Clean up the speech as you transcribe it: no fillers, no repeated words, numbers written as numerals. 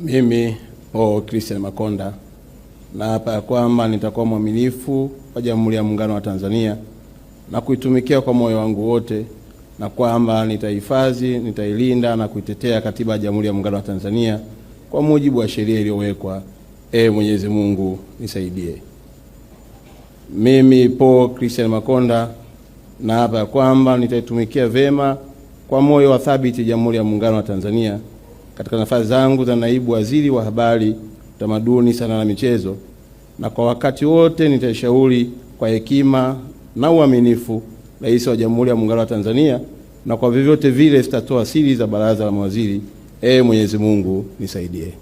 Mimi Paul Christian Makonda naapa ya kwamba nitakuwa mwaminifu kwa Jamhuri ya Muungano wa Tanzania na kuitumikia kwa moyo wangu wote, na kwamba nitahifadhi, nitailinda na kuitetea Katiba ya Jamhuri ya Muungano wa Tanzania kwa mujibu wa sheria iliyowekwa. Mwenyezi Mungu nisaidie. Mimi Paul Christian Makonda naapa ya kwamba nitaitumikia vema kwa moyo wa thabiti Jamhuri ya Muungano wa Tanzania katika nafasi zangu za naibu waziri wa habari, utamaduni, sanaa na michezo, na kwa wakati wote nitashauri kwa hekima na uaminifu Rais wa Jamhuri ya Muungano wa Tanzania, na kwa vyovyote vile sitatoa siri za baraza la mawaziri. Mwenyezi Mungu nisaidie.